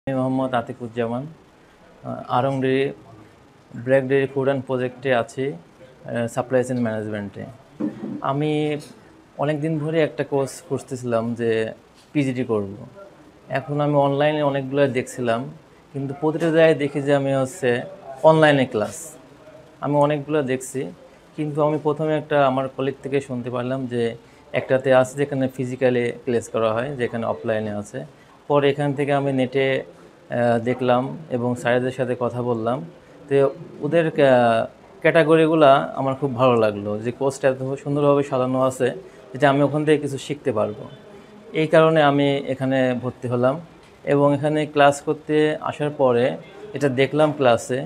আমি মোহাম্মদ আতিকুজ্জামান আড়ং dairy black dairy food and প্রজেক্টে আছি, সাপ্লাই চেইন ম্যানেজমেন্টে। আমি অনেক দিন ধরে একটা কোর্স খুঁজতেছিলাম যে পিজিটি করব। এখন আমি অনলাইনে অনেকগুলো দেখছিলাম, কিন্তু প্রতিটা জায়গায় দেখি যে আমি অনলাইনে ক্লাস। আমি অনেকগুলো দেখছি, কিন্তু আমি প্রথমে আমার কলিগ থেকে শুনতে পারলাম যে একটাতে আছে যেখানে ফিজিক্যালি ক্লাস করা হয়, যেখানে অফলাইনে আছে। পরে এখান থেকে আমি নেটে দেখলাম এবং স্যারেদের সাথে কথা বললাম। তো ওদের ক্যাটাগরিগুলা আমার খুব ভালো লাগলো, যে কোর্সটা এত সুন্দরভাবে সাজানো আছে, যেটা আমি ওখান থেকে কিছু শিখতে পারবো। এই কারণে আমি এখানে ভর্তি হলাম এবং এখানে ক্লাস করতে আসার পরে এটা দেখলাম ক্লাসে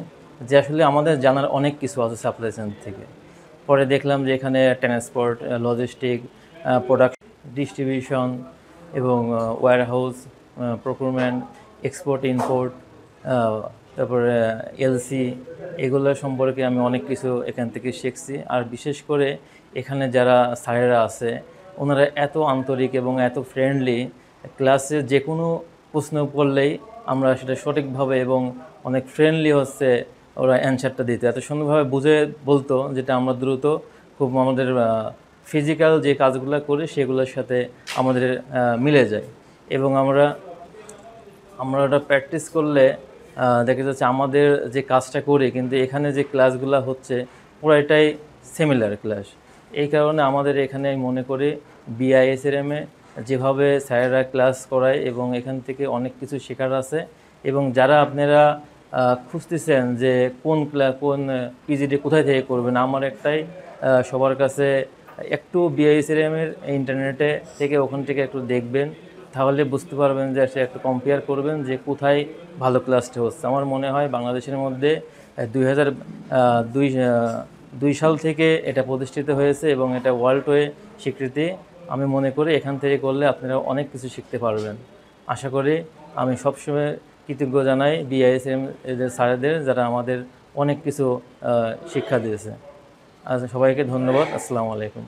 যে আসলে আমাদের জানার অনেক কিছু আছে সাপ্লাই চেইন থেকে। পরে দেখলাম যে এখানে ট্রান্সপোর্ট, লজিস্টিক, প্রোডাক্ট, ডিস্ট্রিবিউশন এবং ওয়্যারহাউস, প্রকুরমেন্ট, এক্সপোর্ট ইম্পোর্ট, তারপরে এলসি, এগুলো সম্পর্কে আমি অনেক কিছু এখান থেকে শিখছি। আর বিশেষ করে এখানে যারা স্যারেরা আছে, ওনারা এত আন্তরিক এবং এত ফ্রেন্ডলি, ক্লাসে যে কোনো প্রশ্ন করলেই আমরা সেটা সঠিকভাবে এবং অনেক ফ্রেন্ডলি ওরা অ্যান্সারটা দিত, এত সুন্দরভাবে বুঝে বলতো, যেটা আমরা দ্রুত খুব আমাদের ফিজিক্যাল যে কাজগুলো করি সেগুলোর সাথে আমাদের মিলে যায়। এবং আমরা ওটা প্র্যাকটিস করলে দেখা যাচ্ছে আমাদের যে কাজটা করি, কিন্তু এখানে যে ক্লাসগুলো হচ্ছে পুরাটাই সিমিলার ক্লাস। এই কারণে আমাদের এখানে আমি মনে করি বিআইএসআরএমে যেভাবে স্যারেরা ক্লাস করায় এবং এখান থেকে অনেক কিছু শেখার আছে। এবং যারা আপনারা খুঁজতেছেন যে কোন পিজিডি কোথায় থেকে করবেন, আমার সবার কাছে একটু বিআইএসআরএমের ইন্টারনেটে থেকে ওখান থেকে একটু দেখবেন, তাহলে বুঝতে পারবেন যে সে একটু কম্পেয়ার করবেন যে কোথায় ভালো ক্লাসটা হচ্ছে। আমার মনে হয় বাংলাদেশের মধ্যে 2002 সাল থেকে এটা প্রতিষ্ঠিত হয়েছে এবং এটা ওয়ার্ল্ড ওয়ে স্বীকৃতি। আমি মনে করি এখান থেকে করলে আপনারা অনেক কিছু শিখতে পারবেন। আশা করি আমি সবসময় কৃতজ্ঞ জানাই বিআইএসএম এদের স্যারেদের, যারা আমাদের অনেক কিছু শিক্ষা দিয়েছে। সবাইকে ধন্যবাদ। আসসালামু আলাইকুম।